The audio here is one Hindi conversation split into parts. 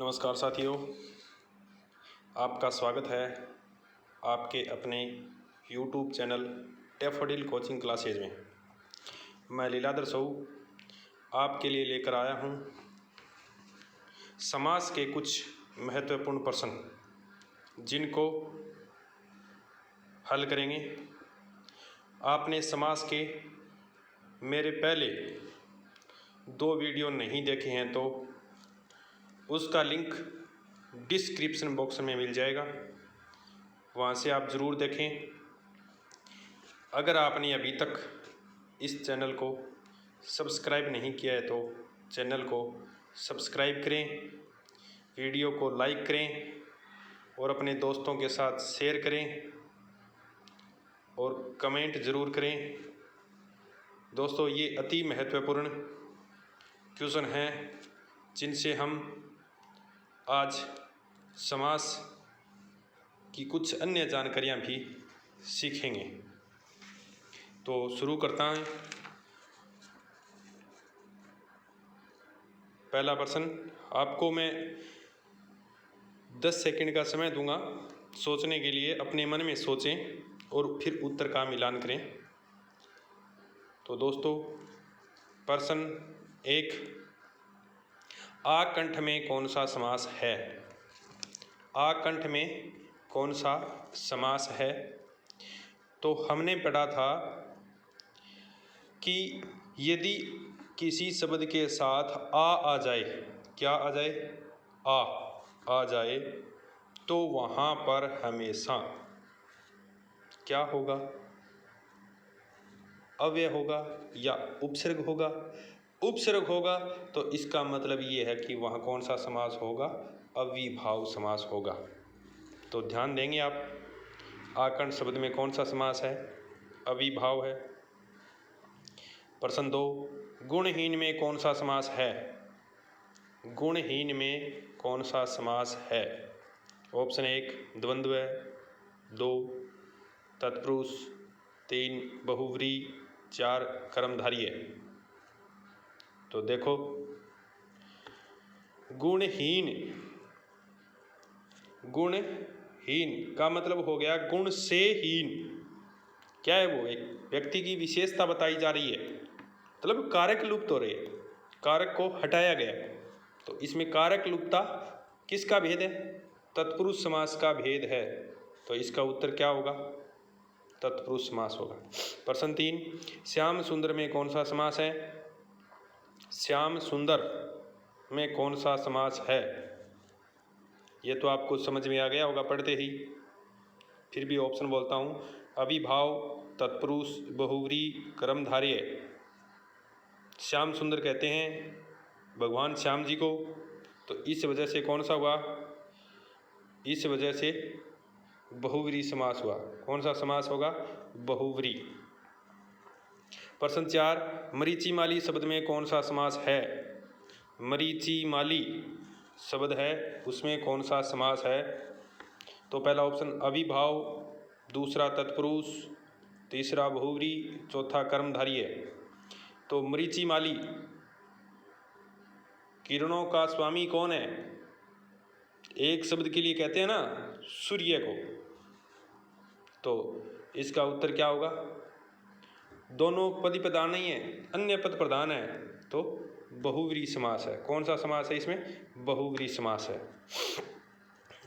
नमस्कार साथियों, आपका स्वागत है आपके अपने YouTube channel daffodil coaching classes में। मैं लीलाधर साहू आपके लिए लेकर आया हूँ समास के कुछ महत्वपूर्ण प्रश्न जिनको हल करेंगे। आपने समास के मेरे पहले 2 वीडियो नहीं देखे हैं तो उसका लिंक डिस्क्रिप्शन बॉक्स में मिल जाएगा, वहाँ से आप ज़रूर देखें। अगर आपने अभी तक इस चैनल को सब्सक्राइब नहीं किया है तो चैनल को सब्सक्राइब करें, वीडियो को लाइक करें और अपने दोस्तों के साथ शेयर करें और कमेंट ज़रूर करें। दोस्तों, ये अति महत्वपूर्ण क्वेश्चन हैं जिनसे हम आज समास की कुछ अन्य जानकारियाँ भी सीखेंगे। तो शुरू करता हूँ। पहला प्रश्न, आपको मैं 10 सेकंड का समय दूंगा सोचने के लिए। अपने मन में सोचें और फिर उत्तर का मिलान करें। तो दोस्तों, प्रश्न 1, आकंठ में कौन सा समास है? आकंठ में कौन सा समास है? तो हमने पढ़ा था कि यदि किसी शब्द के साथ आ जाए, क्या आ जाए? आ जाए, तो वहाँ पर हमेशा क्या होगा? अव्यय होगा या उपसर्ग होगा? उपसर्ग होगा तो इसका मतलब ये है कि वहाँ कौन सा समास होगा? अविभाव समास होगा। तो ध्यान देंगे आप, आकंठ शब्द में कौन सा समास है? अविभाव है। प्रश्न 2, गुणहीन में कौन सा समास है? गुणहीन में कौन सा समास है? ऑप्शन 1 द्वंद्व, 2 तत्पुरुष, 3 बहुव्रीहि, 4 कर्मधारय। तो देखो, गुणहीन, गुणहीन का मतलब हो गया गुण से हीन। क्या है वो? एक व्यक्ति की विशेषता बताई जा रही है, मतलब कारक लुप्त हो रहे, कारक को हटाया गया। तो इसमें कारक लुप्तता किसका भेद है? तत्पुरुष समास का भेद है। तो इसका उत्तर क्या होगा? तत्पुरुष समास होगा। प्रश्न 3, श्याम सुंदर में कौन सा समास है? श्याम सुंदर में कौन सा समास है? ये तो आपको समझ में आ गया होगा पढ़ते ही। फिर भी ऑप्शन बोलता हूँ, अविभाव, तत्पुरुष, बहुव्रीहि, कर्मधारय। श्याम सुंदर कहते हैं भगवान श्याम जी को, तो इस वजह से कौन सा हुआ? इस वजह से बहुव्रीहि समास हुआ। कौन सा समास होगा? बहुव्रीहि। प्रश्न 4, मरीचिमाली शब्द में कौन सा समास है? मरीचिमाली शब्द है, उसमें कौन सा समास है? तो पहला ऑप्शन अविभाव, दूसरा तत्पुरुष, तीसरा बहुव्रीहि, चौथा कर्मधारय। तो मरीचिमाली, किरणों का स्वामी कौन है? एक शब्द के लिए कहते हैं ना, सूर्य को। तो इसका उत्तर क्या होगा? दोनों पद प्रधान नहीं है, अन्य पद प्रधान है, तो बहुव्रीहि समास है। कौन सा समास है इसमें? बहुव्रीहि समास है।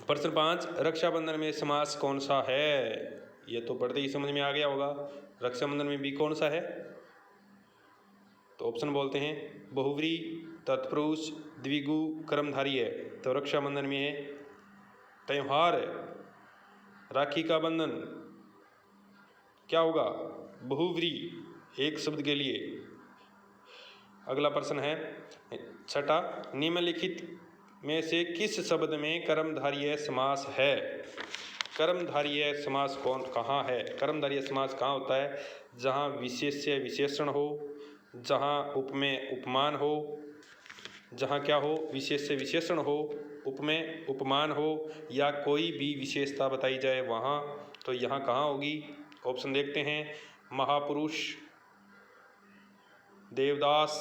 प्रश्न 5, रक्षाबंधन में समास कौन सा है? ये तो पढ़ते ही समझ में आ गया होगा। रक्षाबंधन में भी कौन सा है? तो ऑप्शन बोलते हैं बहुव्रीहि, तत्पुरुष, द्विगु, कर्मधारय। तो रक्षाबंधन में है त्योहार, राखी का बंधन, क्या होगा? बहुव्रीहि, एक शब्द के लिए। अगला प्रश्न है 6, निम्नलिखित में से किस शब्द में कर्मधारय समास है? कर्मधारय समास कहाँ है? कर्मधारय समास कहाँ होता है? जहाँ विशेष्य विशेषण हो, जहाँ उपमेय उपमान हो, जहाँ क्या हो? विशेष्य विशेषण हो, उपमेय उपमान हो, या कोई भी विशेषता बताई जाए वहाँ। तो यहाँ कहाँ होगी? ऑप्शन देखते हैं, महापुरुष, देवदास,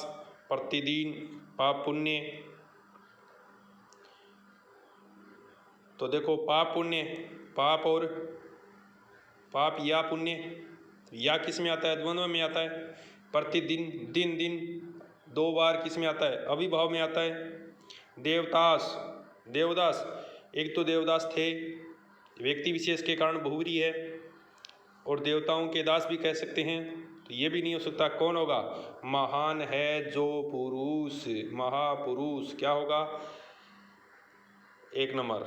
प्रतिदिन, पाप पुण्य, तो देखो पाप पुण्य, पाप और पाप या पुण्य, या किस में आता है? द्वंद्व में आता है। प्रतिदिन, दिन दिन, दो बार किस में आता है? अविभाव में आता है। देवदास, देवदास, एक तो देवदास थे, व्यक्ति विशेष के कारण बहुव्रीहि है, और देवताओं के दास भी कह सकते हैं, तो ये भी नहीं हो सकता। कौन होगा? महान है जो पुरुष, महापुरुष। क्या होगा? 1 नंबर।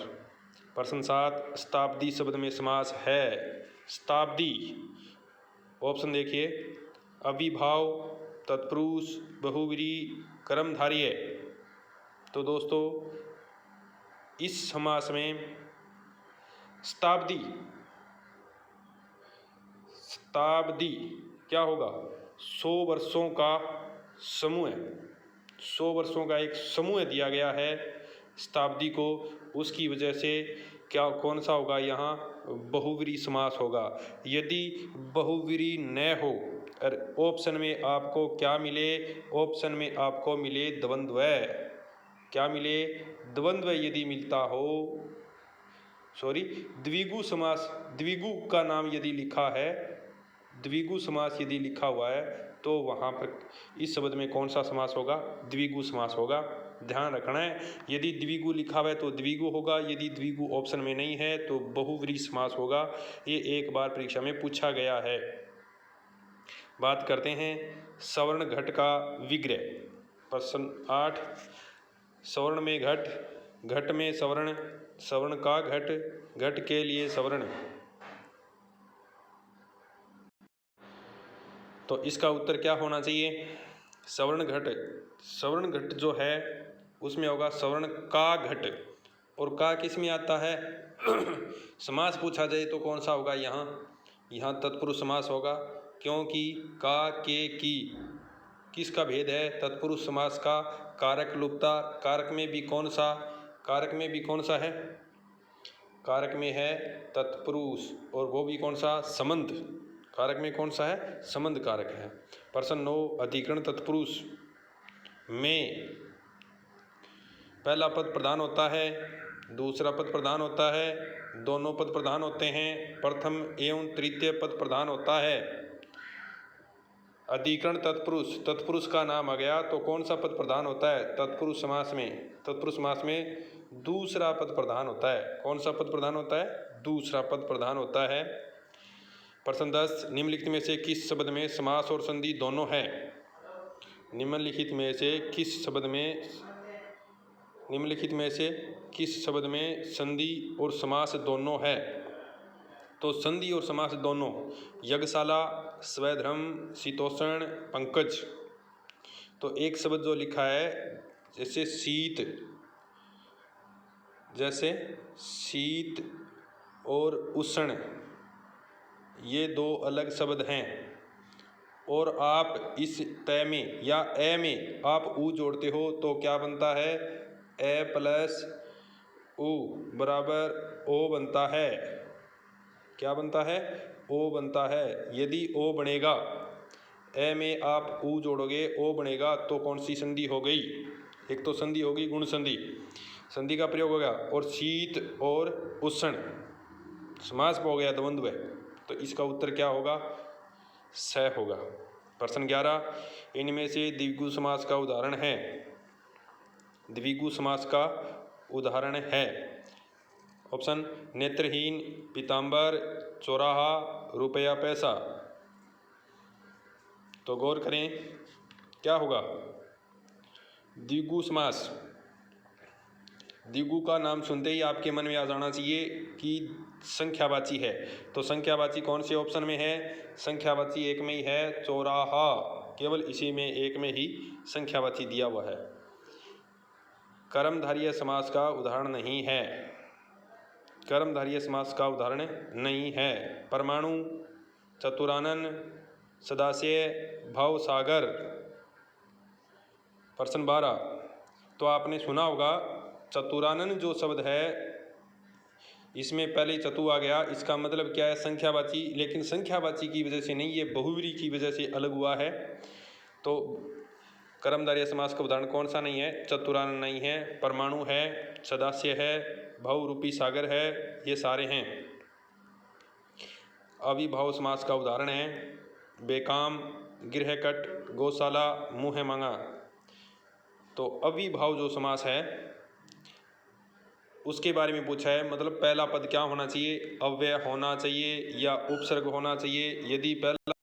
प्रश्न 7, शताब्दी शब्द में समास है। शताब्दी, ऑप्शन देखिए, अविभाव, तत्पुरुष, बहुव्रीहि, कर्मधारय। तो दोस्तों इस समास में शताब्दी, शताब्दी क्या होगा? 100 वर्षों का समूह, 100 वर्षों का एक समूह दिया गया है शताब्दी को, उसकी वजह से क्या, कौन सा होगा यहाँ? बहुव्रीहि समास होगा। यदि बहुव्रीहि न हो, ऑप्शन में आपको क्या मिले? ऑप्शन में आपको मिले द्वंद्व। क्या मिले? द्वंद्व यदि मिलता हो, सॉरी द्विगु समास, द्विगु का नाम यदि लिखा है, द्विगु समास यदि लिखा हुआ है, तो वहाँ पर इस शब्द में कौन सा समास होगा? द्विगु समास होगा। ध्यान रखना है, यदि द्विगु लिखा हुआ है तो द्विगु होगा, यदि द्विगु ऑप्शन में नहीं है तो बहुव्रीहि समास होगा। ये एक बार परीक्षा में पूछा गया है। बात करते हैं सवर्ण घट का विग्रह। प्रश्न 8, सवर्ण में घट, घट में सवर्ण, सवर्ण का घट, घट के लिए सवर्ण। तो इसका उत्तर क्या होना चाहिए? सवर्ण घट, सवर्ण घट जो है उसमें होगा सवर्ण का घट, और का किस में आता है? समास पूछा जाए तो कौन सा होगा यहाँ? यहाँ तत्पुरुष समास होगा, क्योंकि का, के, की, किसका भेद है? तत्पुरुष समास का। कारक लुप्ता, कारक में भी कौन सा, कारक में भी कौन सा है? कारक में है तत्पुरुष, और वो भी कौन सा? संबंध। कारक में कौन सा है? संबंध कारक है। प्रश्न 9, अधिकरण तत्पुरुष में पहला पद प्रधान होता है, दूसरा पद प्रधान होता है, दोनों पद प्रधान होते हैं, प्रथम एवं तृतीय पद प्रधान होता है। अधिकरण तत्पुरुष, तत्पुरुष का नाम आ गया तो कौन सा पद प्रधान होता है? तत्पुरुष समास में, तत्पुरुष समास में दूसरा पद प्रधान होता है। कौन सा पद प्रधान होता है? दूसरा पद प्रधान होता है। प्रश्न 10, निम्नलिखित में से किस शब्द में समास और संधि दोनों है? निम्नलिखित में से किस शब्द में, निम्नलिखित में से किस शब्द में संधि और समास दोनों है? तो संधि और समास दोनों, यज्ञशाला, स्वधर्म, शीतोष्ण, पंकज। तो एक शब्द जो लिखा है जैसे शीत, जैसे शीत और उष्ण, ये दो अलग शब्द हैं, और आप इस तय में या ए में आप ऊ जोड़ते हो तो क्या बनता है? ए प्लस ऊ बराबर ओ बनता है। क्या बनता है? ओ बनता है। यदि ओ बनेगा, ए में आप ऊ जोड़ोगे, ओ बनेगा, तो कौन सी संधि हो गई? एक तो संधि होगी गुण संधि, संधि का प्रयोग होगा, और शीत और उष्ण समास हो गया द्वंद्व। तो इसका उत्तर क्या होगा? स होगा। प्रश्न 11, इनमें से द्विगु समास का उदाहरण है। द्विगु समास का उदाहरण है। ऑप्शन, नेत्रहीन, पीताम्बर, चौराहा, रुपया पैसा। तो गौर करें क्या होगा? द्विगु समास, द्विगु का नाम सुनते ही आपके मन में आ जाना चाहिए कि संख्यावाची है। तो संख्यावाची कौन से ऑप्शन में है? संख्यावाची एक में ही है, चौराहा, केवल इसी में एक में ही संख्यावाची दिया हुआ है। कर्मधारय समास का उदाहरण नहीं है, कर्मधारय समास का उदाहरण नहीं है। परमाणु, चतुरानन, सदाशय, भवसागर। प्रश्न 12, तो आपने सुना होगा चतुरानन जो शब्द है इसमें पहले चतु आ गया, इसका मतलब क्या है? संख्यावाची, लेकिन संख्यावाची की वजह से नहीं, ये बहुव्रीहि की वजह से अलग हुआ है। तो कर्मधारय समास का उदाहरण कौन सा नहीं है? चतुरान नहीं है, परमाणु है, सदास्य है, बहुरूपी सागर है, ये सारे हैं। अविभाव समास का उदाहरण है बेकाम, गृहकट, गौशाला, मुँह मांगा। तो अविभाव जो समास है उसके बारे में पूछा है, मतलब पहला पद क्या होना चाहिए? अव्यय होना चाहिए या उपसर्ग होना चाहिए? यदि पहला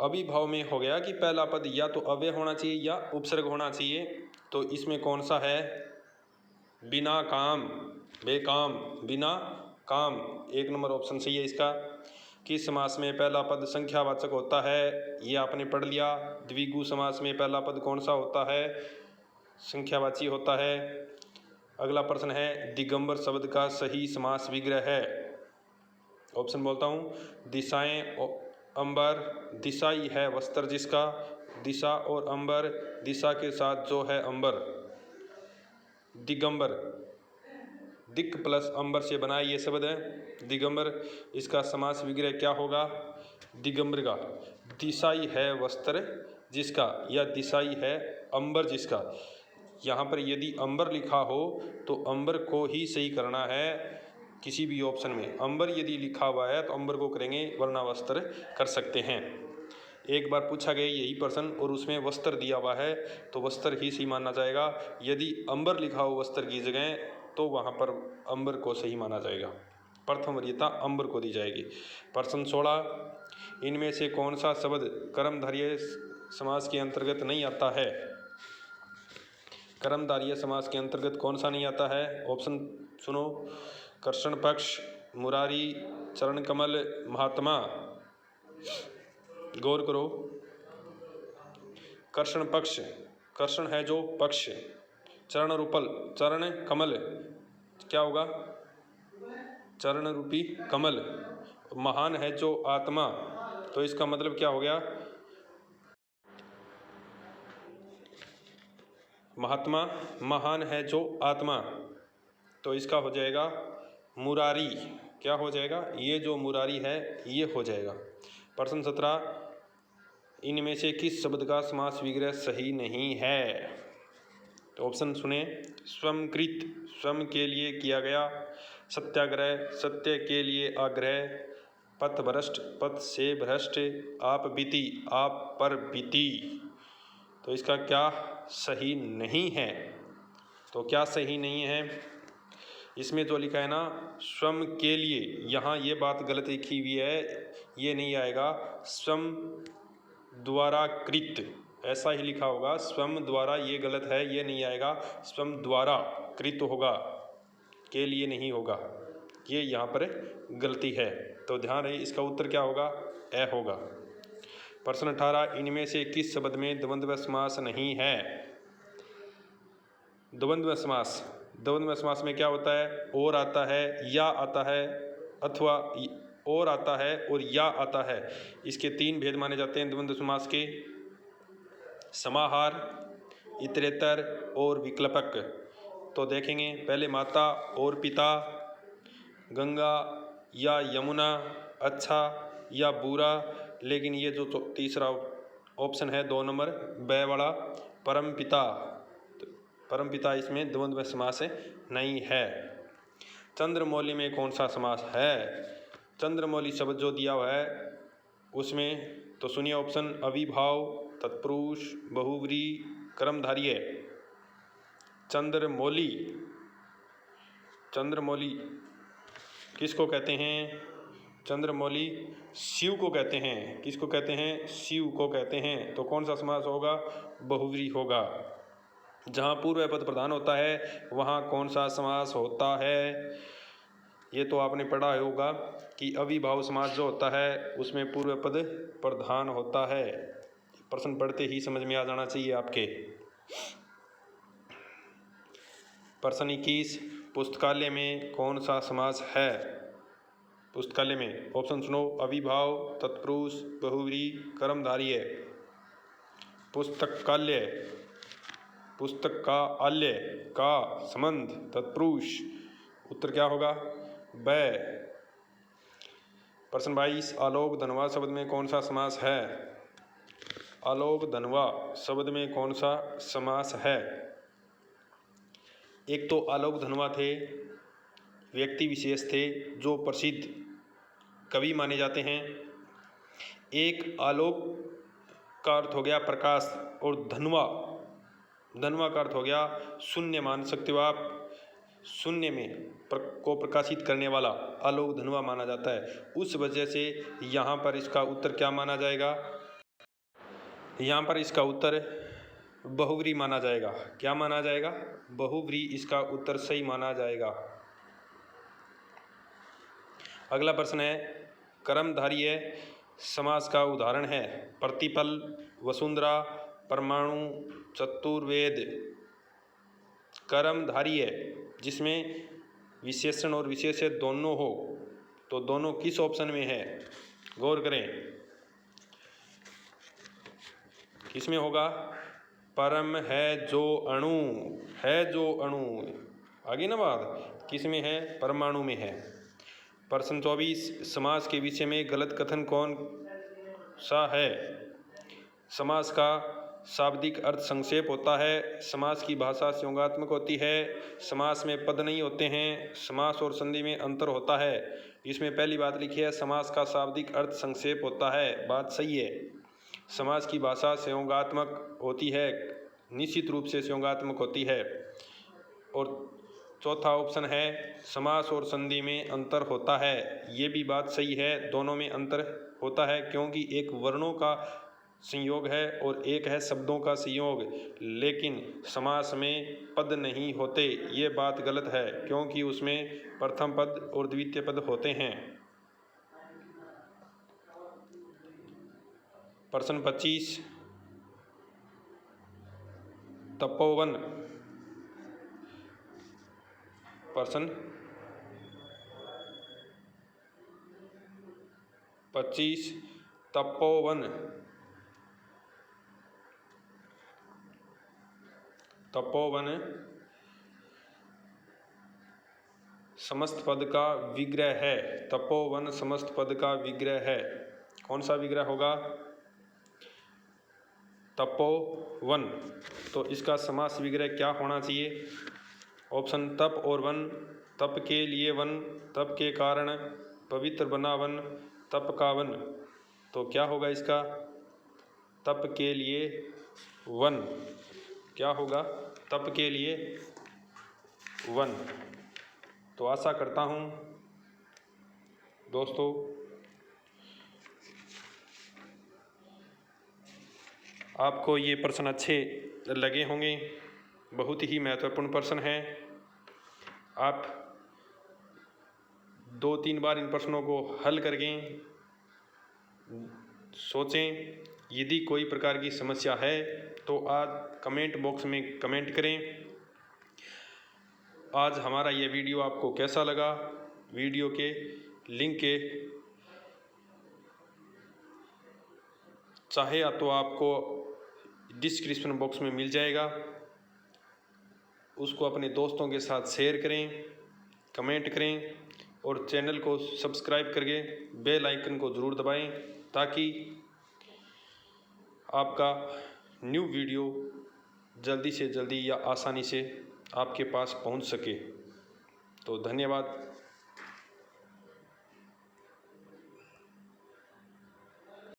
अविभाव में हो गया कि पहला पद या तो अव्यय होना चाहिए या उपसर्ग होना चाहिए, तो इसमें कौन सा है? बिना काम, बेकाम, बिना काम, 1 नंबर ऑप्शन सही है इसका। किस समास में पहला पद संख्यावाचक होता है? ये आपने पढ़ लिया। द्विगु समास में पहला पद कौन सा होता है? संख्यावाची होता है। अगला प्रश्न है दिगंबर शब्द का सही समास विग्रह है। ऑप्शन बोलता हूँ, दिशाएं, अंबर, दिशाई है वस्त्र जिसका, दिशा और अंबर, दिशा के साथ जो है अंबर, दिगंबर, दिक प्लस अंबर से बना ये शब्द है दिगंबर। इसका समास विग्रह क्या होगा? दिगंबर का दिशाई है वस्त्र जिसका या दिशाई है अंबर जिसका। यहाँ पर यदि अंबर लिखा हो तो अंबर को ही सही करना है। किसी भी ऑप्शन में अंबर यदि लिखा हुआ है तो अंबर को करेंगे, वरना वस्त्र कर सकते हैं। एक बार पूछा गया यही प्रश्न और उसमें वस्त्र दिया हुआ है तो वस्त्र ही सही माना जाएगा। यदि अंबर लिखा हो वस्त्र की जगह तो वहाँ पर अंबर को सही माना जाएगा, प्रथम वरीयता अंबर को दी जाएगी। प्रश्न 16, इनमें से कौन सा शब्द कर्मधारय समास के अंतर्गत नहीं आता है? कर्मधारय समास के अंतर्गत कौन सा नहीं आता है? ऑप्शन सुनो, कर्षण पक्ष, मुरारी, चरण कमल, महात्मा। गौर करो, कर्षण पक्ष, कर्षण है जो पक्ष, चरण रूपल, चरण कमल क्या होगा? चरण रूपी कमल, महान है जो आत्मा, तो इसका मतलब क्या हो गया? महात्मा, महान है जो आत्मा, तो इसका हो जाएगा मुरारी। क्या हो जाएगा? ये जो मुरारी है ये हो जाएगा। प्रश्न 17, इनमें से किस शब्द का समास विग्रह सही नहीं है? तो ऑप्शन सुने, स्वमकृत, स्वयं के लिए किया गया, सत्याग्रह, सत्य के लिए आग्रह, पथभ्रष्ट, पथ से भ्रष्ट, आप बीती, आप पर बीती। तो इसका क्या सही नहीं है? तो क्या सही नहीं है? इसमें जो लिखा है ना स्वयं के लिए, यहाँ ये बात गलत लिखी हुई है, ये नहीं आएगा। स्वयं द्वारा कृत ऐसा ही लिखा होगा, स्वयं द्वारा ये गलत है, ये नहीं आएगा। स्वयं द्वारा कृत होगा, के लिए नहीं होगा, ये यहाँ पर गलती है। तो ध्यान रहे, इसका उत्तर क्या होगा? ए होगा। प्रश्न 18, इनमें से किस शब्द में द्वंद्व समास नहीं है? द्वंद्व समास, द्वंद्व समास में क्या होता है? और आता है, या आता है, अथवा और आता है और या आता है। इसके 3 भेद माने जाते हैं द्वंद्व समास के, समाहार, इतरेतर और विकल्पक। तो देखेंगे पहले माता और पिता, गंगा या यमुना, अच्छा या बुरा, लेकिन ये जो तीसरा ऑप्शन है 2 नंबर ब वाला, परम पिता, परम पिता, इसमें द्वंद्व समास नहीं है। चंद्रमौली में कौन सा समास है? चंद्रमौली शब्द जो दिया हुआ है उसमें तो सुनिए ऑप्शन, अविभाव, तत्पुरुष, बहुव्रीहि, कर्मधारय। चंद्रमौली, चंद्रमौली किसको कहते हैं? चंद्रमौली शिव को कहते हैं। किसको कहते हैं? शिव को कहते हैं। तो कौन सा समास होगा? बहुव्रीहि होगा। जहाँ पूर्व पद प्रधान होता है वहाँ कौन सा समास होता है? ये तो आपने पढ़ा होगा कि अविभाव समास जो होता है उसमें पूर्व पद प्रधान होता है। प्रश्न पढ़ते ही समझ में आ जाना चाहिए आपके। प्रश्न 21, पुस्तकालय में कौन सा समास है? पुस्तकालय में ऑप्शन सुनो, अविभाव, तत्पुरुष, बहुव्रीहि, कर्मधारय। पुस्तकालय, पुस्तक का आल्य का संबंध तत्पुरुष, उत्तर क्या होगा? ब। प्रश्न 22, आलोक धनवाद शब्द में कौन सा समास है? आलोक धनवा शब्द में कौन सा समास है? एक तो आलोक धनवा थे, व्यक्ति विशेष थे जो प्रसिद्ध कवि माने जाते हैं। एक आलोक का अर्थ हो गया प्रकाश, और धनवा का अर्थ हो गया शून्य। मान सकते हो आप, शून्य में को प्रकाशित करने वाला आलोक धनवा माना जाता है। उस वजह से यहाँ पर इसका उत्तर क्या माना जाएगा? यहाँ पर इसका उत्तर बहुव्रीहि माना जाएगा। क्या माना जाएगा? बहुव्रीहि इसका उत्तर सही माना जाएगा। अगला प्रश्न है, कर्मधारय समास का उदाहरण है। प्रतिपल, वसुंधरा, परमाणु, चतुर्वेद। कर्मधारय जिसमें विशेषण और विशेष्य दोनों हो, तो दोनों किस ऑप्शन में है? गौर करें, किसमें होगा? परम है जो अणु, है जो अणु, आगे ना बात, किसमें है? परमाणु में है। प्रश्न 24, समास के विषय में गलत कथन कौन सा है? समास का शाब्दिक अर्थ संक्षेप होता है, समास की भाषा संयोगात्मक होती है, समास में पद नहीं होते हैं, समास और संधि में अंतर होता है। इसमें पहली बात लिखी है, समास का शाब्दिक अर्थ संक्षेप होता है, बात सही है। समास की भाषा संयोगात्मक होती है, निश्चित रूप से संयोगात्मक होती है। और चौथा ऑप्शन है, समास और संधि में अंतर होता है, ये भी बात सही है, दोनों में अंतर होता है, क्योंकि एक वर्णों का संयोग है और एक है शब्दों का संयोग, लेकिन समास में पद नहीं होते, ये बात गलत है, क्योंकि उसमें प्रथम पद और द्वितीय पद होते हैं। प्रश्न 25, तपोवन। प्रश्न 25, तपोवन। तपोवन समस्त पद का विग्रह है। तपोवन समस्त पद का विग्रह है। कौन सा विग्रह होगा? तपोवन। तो इसका समास विग्रह क्या होना चाहिए? ऑप्शन तप और वन, तप के लिए वन, तप के कारण, पवित्र बना वन, तप का वन। तो क्या होगा इसका? तप के लिए वन। क्या होगा? तप के लिए वन। तो आशा करता हूँ दोस्तों आपको ये प्रश्न अच्छे लगे होंगे। बहुत ही महत्वपूर्ण प्रश्न है। आप 2-3 बार इन प्रश्नों को हल करके सोचें। यदि कोई प्रकार की समस्या है तो आज कमेंट बॉक्स में कमेंट करें। आज हमारा ये वीडियो आपको कैसा लगा? वीडियो के लिंक के चाहे तो आपको डिस्क्रिप्शन बॉक्स में मिल जाएगा, उसको अपने दोस्तों के साथ शेयर करें, कमेंट करें और चैनल को सब्सक्राइब करके बेल आइकन को ज़रूर दबाएं, ताकि आपका न्यू वीडियो जल्दी से जल्दी या आसानी से आपके पास पहुंच सके। तो धन्यवाद।